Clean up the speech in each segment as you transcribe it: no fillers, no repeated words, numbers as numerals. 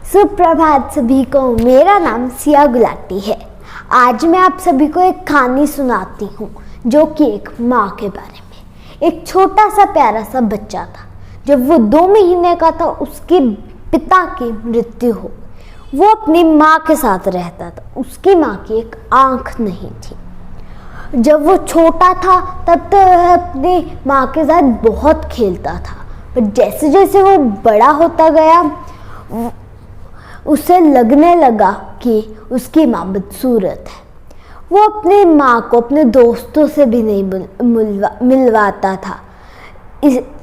सुप्रभात सभी को। मेरा नाम सिया गुलाटी है। आज मैं आप सभी को एक कहानी सुनाती हूँ जो कि एक माँ के बारे में। एक छोटा सा प्यारा सा बच्चा था। जब वो 2 महीने का था उसके पिता की मृत्यु हो। वो अपनी माँ के साथ रहता था। उसकी माँ की एक आँख नहीं थी। जब वो छोटा था तब तो वह अपनी माँ के साथ बहुत खेलता था, पर जैसे जैसे वो बड़ा होता गया उसे लगने लगा कि उसकी माँ बदसूरत है। वो अपनी माँ को अपने दोस्तों से भी नहीं मिलवाता था।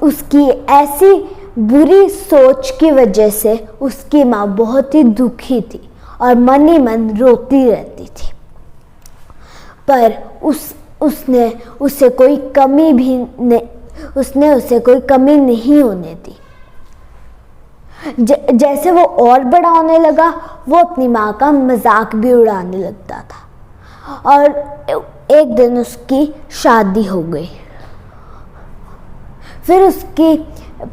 उसकी ऐसी बुरी सोच की वजह से उसकी माँ बहुत ही दुखी थी और मन ही मन रोती रहती थी। पर उसने उसे कोई कमी नहीं होने दी। जैसे वो और बड़ा होने लगा वो अपनी माँ का मजाक भी उड़ाने लगता था और एक दिन उसकी शादी हो गई। फिर उसकी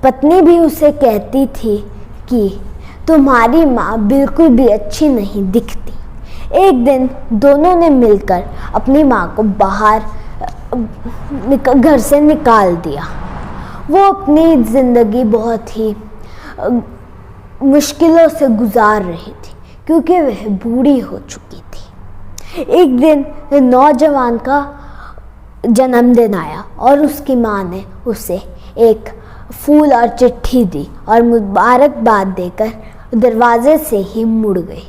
पत्नी भी उसे कहती थी कि तुम्हारी माँ बिल्कुल भी अच्छी नहीं दिखती। एक दिन दोनों ने मिलकर अपनी माँ को बाहर घर से निकाल दिया। वो अपनी ज़िंदगी बहुत ही मुश्किलों से गुजार रही थी क्योंकि वह बूढ़ी हो चुकी थी। एक दिन नौजवान का जन्मदिन आया और उसकी माँ ने उसे एक फूल और चिट्ठी दी और मुबारकबाद देकर दरवाजे से ही मुड़ गई।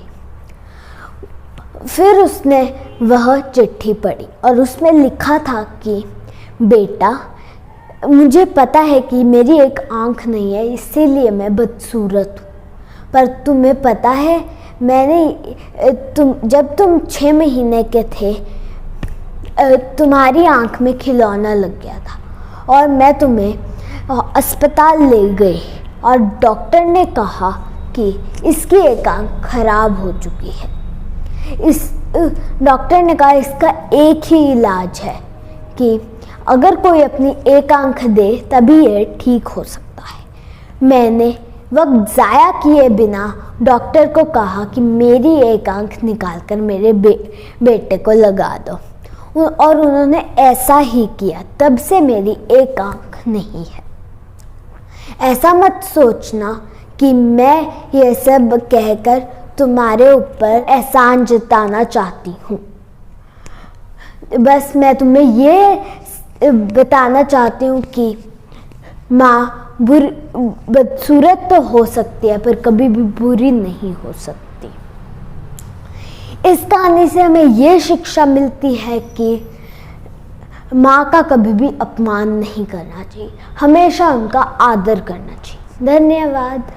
फिर उसने वह चिट्ठी पढ़ी और उसमें लिखा था कि बेटा, मुझे पता है कि मेरी एक आँख नहीं है, इसीलिए मैं बदसूरत हूँ, पर तुम्हें पता है जब तुम 6 महीने के थे तुम्हारी आँख में खिलौना लग गया था और मैं तुम्हें अस्पताल ले गई और डॉक्टर ने कहा कि इसकी एक आँख खराब हो चुकी है। डॉक्टर ने कहा इसका एक ही इलाज है कि अगर कोई अपनी एक आँख दे तभी ये ठीक हो सकता है। मैंने वक्त ज़ाया किए बिना डॉक्टर को कहा कि मेरी एक आँख निकाल कर मेरे बेटे को लगा दो और उन्होंने ऐसा ही किया। तब से मेरी एक आँख नहीं है। ऐसा मत सोचना कि मैं ये सब कहकर तुम्हारे ऊपर एहसान जताना चाहती हूँ। बस मैं तुम्हें ये बताना चाहती हूँ कि माँ बदसूरत तो हो सकती है पर कभी भी बुरी नहीं हो सकती। इस कहानी से हमें ये शिक्षा मिलती है कि माँ का कभी भी अपमान नहीं करना चाहिए, हमेशा उनका आदर करना चाहिए। धन्यवाद।